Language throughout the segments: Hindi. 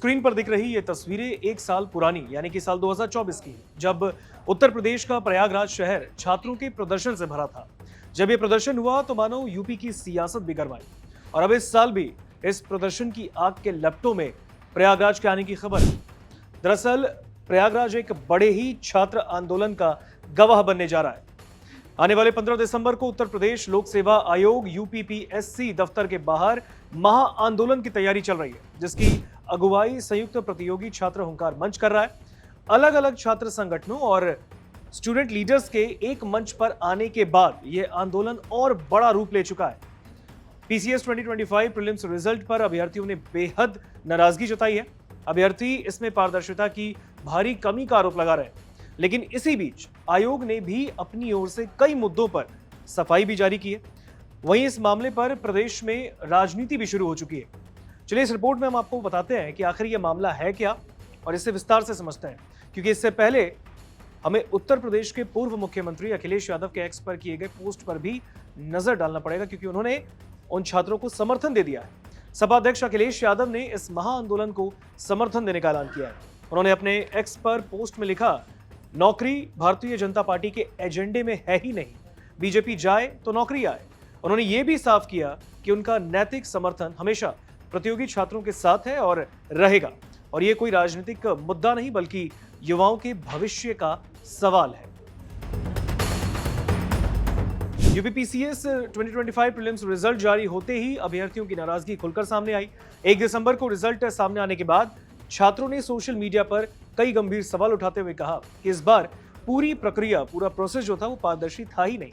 स्क्रीन पर दिख रही ये तस्वीरें एक साल पुरानी यानी कि साल 2024 की है, जब उत्तर प्रदेश का प्रयागराज शहर छात्रों के प्रदर्शन से भरा था। जब ये प्रदर्शन हुआ तो मानो यूपी की सियासत भी गरमाई। और अब इस साल भी इस प्रदर्शन की आग के लपटों में प्रयागराज के आने की खबर है। दरअसल प्रयागराज एक बड़े ही छात्र आंदोलन का गवाह बनने जा रहा है। आने वाले 15 दिसंबर को उत्तर प्रदेश लोक सेवा आयोग यूपीपीएससी दफ्तर के बाहर महा आंदोलन की तैयारी चल रही है, जिसकी अगुवाई संयुक्त प्रतियोगी छात्र हुंकार मंच कर रहा है। अलग अलग छात्र संगठनों और स्टूडेंट लीडर्स के एक मंच पर आने के बाद यह आंदोलन और बड़ा रूप ले चुका है। पीसीएस 2025 प्रीलिम्स रिजल्ट पर अभ्यर्थियों ने बेहद नाराजगी जताई है। अभ्यर्थी इसमें पारदर्शिता की भारी कमी का आरोप लगा रहे हैं। लेकिन इसी बीच आयोग ने भी अपनी ओर से कई मुद्दों पर सफाई भी जारी की है। वहीं इस मामले पर प्रदेश में राजनीति भी शुरू हो चुकी है। चलिए इस रिपोर्ट में हम आपको बताते हैं कि आखिर यह मामला है क्या और इसे विस्तार से समझते हैं, क्योंकि इससे पहले हमें उत्तर प्रदेश के पूर्व मुख्यमंत्री अखिलेश यादव के एक्स पर किए गए पोस्ट पर भी नजर डालना पड़ेगा, क्योंकि उन्होंने उन छात्रों को समर्थन दे दिया है। सपा अध्यक्ष अखिलेश यादव ने इस महा आंदोलन को समर्थन देने का ऐलान किया है। उन्होंने अपने एक्स पर पोस्ट में लिखा, नौकरी भारतीय जनता पार्टी के एजेंडे में है ही नहीं, बीजेपी जाए तो नौकरी आए। उन्होंने ये भी साफ किया कि उनका नैतिक समर्थन हमेशा प्रतियोगी छात्रों के साथ है और रहेगा, और ये कोई राजनीतिक मुद्दा नहीं बल्कि युवाओं के भविष्य का सवाल है। यूपीपीसीएस 2025 प्रीलिम्स रिजल्ट जारी होते ही अभ्यर्थियों की नाराजगी खुलकर सामने आई। 1 दिसंबर को रिजल्ट सामने आने के बाद छात्रों ने सोशल मीडिया पर कई गंभीर सवाल उठाते हुए कहा कि इस बार पूरी प्रक्रिया, पूरा प्रोसेस जो था वो पारदर्शी था ही नहीं।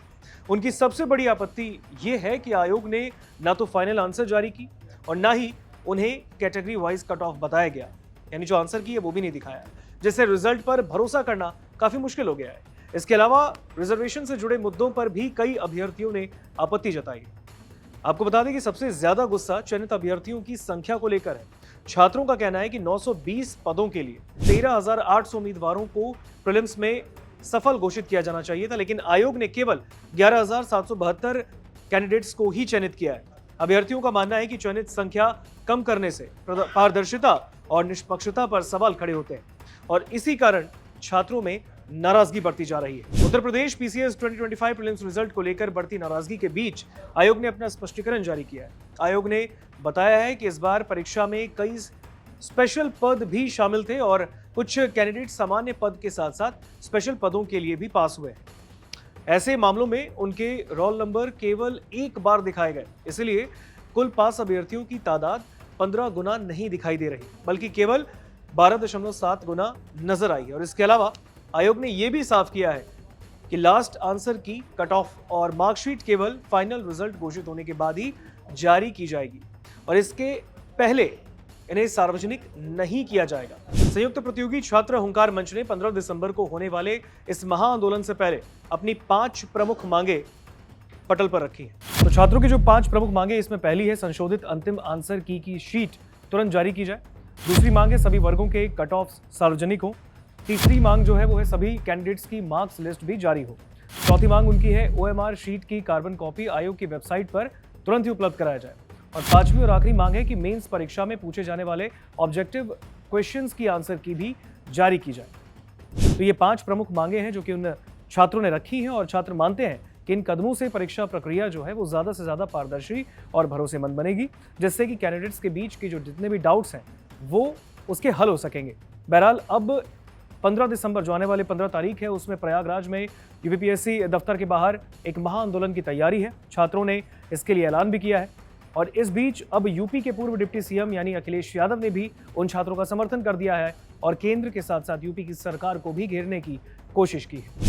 उनकी सबसे बड़ी आपत्ति ये है कि आयोग ने ना तो फाइनल आंसर जारी की और ना ही उन्हें कैटेगरी वाइज कट ऑफ बताया गया, यानी जो आंसर की है वो भी नहीं दिखाया, जिससे रिजल्ट पर भरोसा करना काफी मुश्किल हो गया है। इसके अलावा रिजर्वेशन से जुड़े मुद्दों पर भी कई अभ्यर्थियों ने आपत्ति जताई। आपको बता दें कि सबसे ज्यादा गुस्सा चयनित अभ्यर्थियों की संख्या को लेकर है। छात्रों का कहना है कि 920 पदों के लिए 13,800 उम्मीदवारों को प्रीलिम्स में सफल घोषित किया जाना चाहिए था, लेकिन आयोग ने केवल 11,772 कैंडिडेट्स को ही चयनित किया है। अभ्यर्थियों का मानना है कि चयनित संख्या कम करने से पारदर्शिता और निष्पक्षता पर सवाल खड़े होते हैं और इसी कारण छात्रों में नाराजगी बढ़ती जा रही है। Uttar Pradesh PCS 2025 prelims result को लेकर बढ़ती नाराजगी के बीच आयोग ने अपना स्पष्टीकरण जारी किया है। आयोग ने बताया है कि इस बार परीक्षा में कई स्पेशल पद भी शामिल थे और कुछ कैंडिडेट सामान्य पद के साथ साथ स्पेशल पदों के लिए भी पास हुए हैं। ऐसे मामलों में उनके रोल नंबर केवल एक बार दिखाए गए, इसलिए कुल पास अभ्यर्थियों की तादाद 15 गुना नहीं दिखाई दे रही, बल्कि केवल 12.7 गुना नजर आई। और इसके अलावा आयोग ने यह भी साफ किया है कि लास्ट आंसर की कट ऑफ और मार्कशीट केवल फाइनल रिजल्ट घोषित होने के बाद ही जारी की जाएगी और इसके पहले इन्हें सार्वजनिक नहीं किया जाएगा। संयुक्त प्रतियोगी छात्र हुंकार मंच ने 15 दिसंबर को होने वाले इस महा आंदोलन से पहले अपनी 5 प्रमुख मांगे पटल पर रखी है। तो छात्रों की जो 5 प्रमुख मांगे, इसमें पहली है संशोधित अंतिम आंसर की शीट तुरंत जारी की जाए। दूसरी मांग है सभी वर्गों के कट ऑफ सार्वजनिक हो। तीसरी मांग जो है वो है सभी कैंडिडेट्स की मार्क्स लिस्ट भी जारी हो। चौथी मांग उनकी है ओएमआर शीट की कार्बन कॉपी आयोग की वेबसाइट पर तुरंत ही उपलब्ध कराया जाए। और पांचवी और आखिरी मांग है कि मेंस परीक्षा में पूछे जाने वाले ऑब्जेक्टिव क्वेश्चंस की आंसर की भी जारी की जाए। तो ये 5 प्रमुख मांगे हैं जो कि उन छात्रों ने रखी हैं और छात्र मानते हैं कि इन कदमों से परीक्षा प्रक्रिया जो है वो ज्यादा से ज्यादा पारदर्शी और भरोसेमंद बनेगी, जिससे कि कैंडिडेट्स के बीच के जो जितने भी डाउट्स हैं वो उसके हल हो सकेंगे। बहरहाल अब 15 दिसंबर जो आने वाले 15 तारीख है, उसमें प्रयागराज में यूपीपीएससी दफ्तर के बाहर एक महा आंदोलन की तैयारी है। छात्रों ने इसके लिए ऐलान भी किया है और इस बीच अब यूपी के पूर्व डिप्टी सीएम यानी अखिलेश यादव ने भी उन छात्रों का समर्थन कर दिया है और केंद्र के साथ साथ यूपी की सरकार को भी घेरने की कोशिश की है।